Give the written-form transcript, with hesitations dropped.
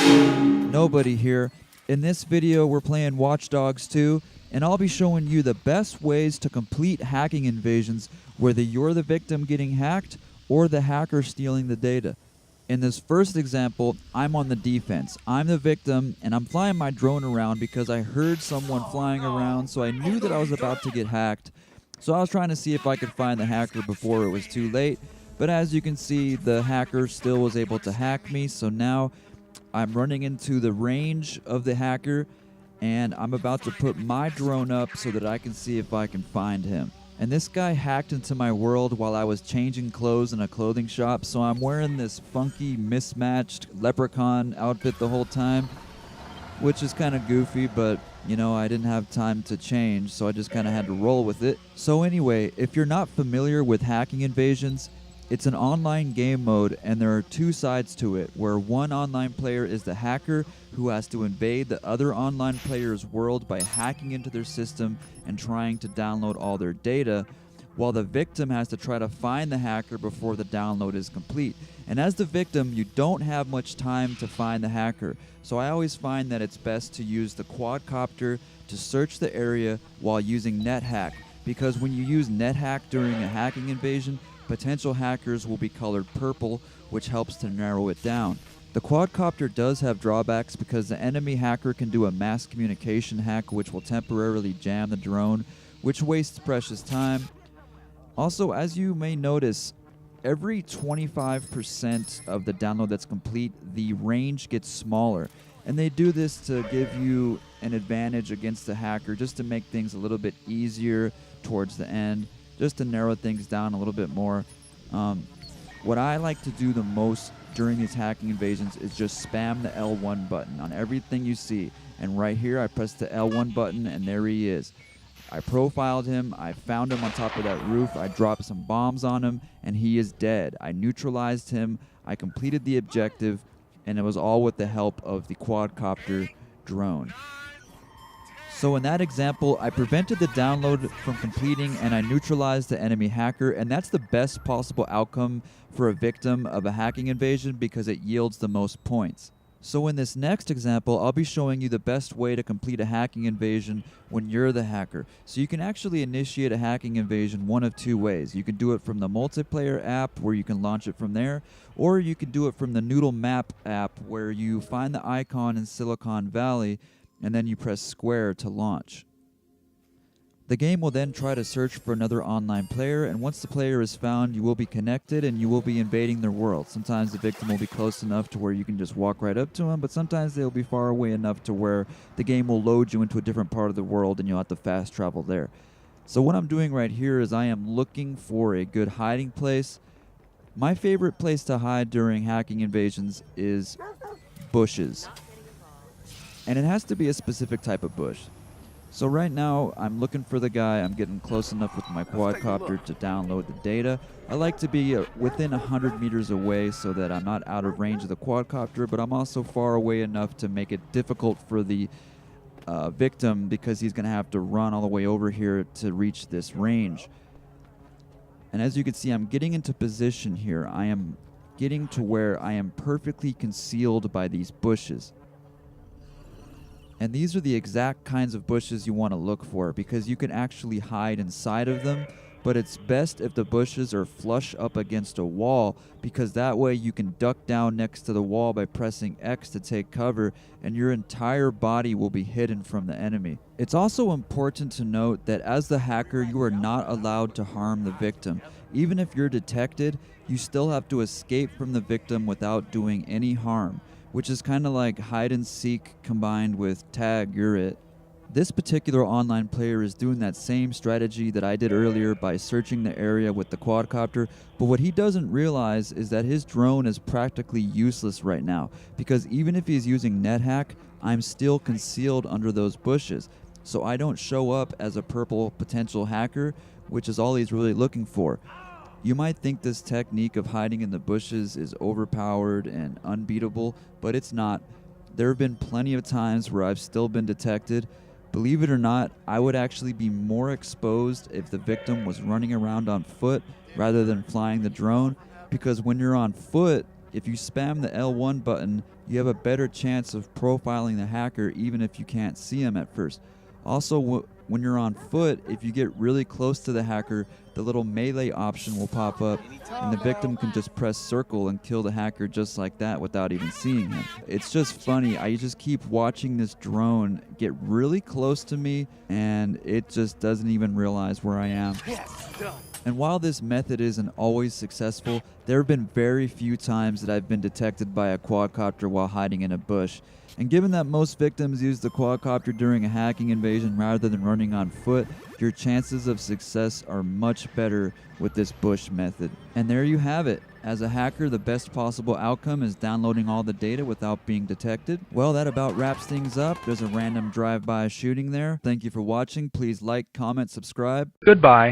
Nobody here. In this video, we're playing Watch Dogs 2, and I'll be showing you the best ways to complete hacking invasions, whether you're the victim getting hacked or the hacker stealing the data. In this first example, I'm on the defense. I'm the victim, and I'm flying my drone around because I heard someone flying around, so I knew that I was about to get hacked. So I was trying to see if I could find the hacker before it was too late, but as you can see, the hacker still was able to hack me, so now I'm running into the range of the hacker, and I'm about to put my drone up so that I can see if I can find him. And this guy hacked into my world while I was changing clothes in a clothing shop, so I'm wearing this funky, mismatched leprechaun outfit the whole time, which is kind of goofy, but you know, I didn't have time to change, so I just kind of had to roll with it. So anyway, if you're not familiar with hacking invasions, it's an online game mode, and there are two sides to it, where one online player is the hacker who has to invade the other online player's world by hacking into their system and trying to download all their data, while the victim has to try to find the hacker before the download is complete. And as the victim, you don't have much time to find the hacker, so I always find that it's best to use the quadcopter to search the area while using NetHack, because when you use NetHack during a hacking invasion, potential hackers will be colored purple, which helps to narrow it down. The quadcopter does have drawbacks because the enemy hacker can do a mass communication hack which will temporarily jam the drone, which wastes precious time. Also, as you may notice, every 25% of the download that's complete, the range gets smaller. And they do this to give you an advantage against the hacker, just to make things a little bit easier towards the end, just to narrow things down a little bit more. What I like to do the most during these hacking invasions is just spam the L1 button on everything you see. And right here, I press the L1 button, and there he is. I profiled him, I found him on top of that roof, I dropped some bombs on him, and he is dead. I neutralized him, I completed the objective, and it was all with the help of the quadcopter drone. So in that example, I prevented the download from completing and I neutralized the enemy hacker, and that's the best possible outcome for a victim of a hacking invasion because it yields the most points. So in this next example, I'll be showing you the best way to complete a hacking invasion when you're the hacker. So you can actually initiate a hacking invasion one of two ways. You can do it from the multiplayer app where you can launch it from there, or you can do it from the Noodle Map app where you find the icon in Silicon Valley and then you press square to launch. The game will then try to search for another online player, and once the player is found, you will be connected and you will be invading their world. Sometimes the victim will be close enough to where you can just walk right up to them, but sometimes they'll be far away enough to where the game will load you into a different part of the world and you'll have to fast travel there. So what I'm doing right here is I am looking for a good hiding place. My favorite place to hide during hacking invasions is bushes. And it has to be a specific type of bush. So right now, I'm looking for the guy. I'm getting close enough with my quadcopter to download the data. I like to be within 100 meters away so that I'm not out of range of the quadcopter, but I'm also far away enough to make it difficult for the victim because he's going to have to run all the way over here to reach this range. And as you can see, I'm getting into position here. I am getting to where I am perfectly concealed by these bushes. And these are the exact kinds of bushes you want to look for because you can actually hide inside of them, but it's best if the bushes are flush up against a wall because that way you can duck down next to the wall by pressing X to take cover and your entire body will be hidden from the enemy. It's also important to note that as the hacker, you are not allowed to harm the victim. Even if you're detected, you still have to escape from the victim without doing any harm, which is kind of like hide and seek combined with tag, you're it. This particular online player is doing that same strategy that I did earlier by searching the area with the quadcopter, but what he doesn't realize is that his drone is practically useless right now, because even if he's using NetHack, I'm still concealed under those bushes, so I don't show up as a purple potential hacker, which is all he's really looking for. You might think this technique of hiding in the bushes is overpowered and unbeatable, but it's not. There have been plenty of times where I've still been detected. Believe it or not, I would actually be more exposed if the victim was running around on foot rather than flying the drone, because when you're on foot, If you spam the L1 button, you have a better chance of profiling the hacker even if you can't see him at first. Also, when you're on foot, if you get really close to the hacker, the little melee option will pop up and the victim can just press circle and kill the hacker just like that without even seeing him. It's just funny. I just keep watching this drone get really close to me and it just doesn't even realize where I am. And while this method isn't always successful, there have been very few times that I've been detected by a quadcopter while hiding in a bush. And given that most victims use the quadcopter during a hacking invasion rather than running on foot, your chances of success are much better with this bush method. And there you have it. As a hacker, the best possible outcome is downloading all the data without being detected. Well, that about wraps things up. There's a random drive-by shooting there. Thank you for watching. Please like, comment, subscribe. Goodbye.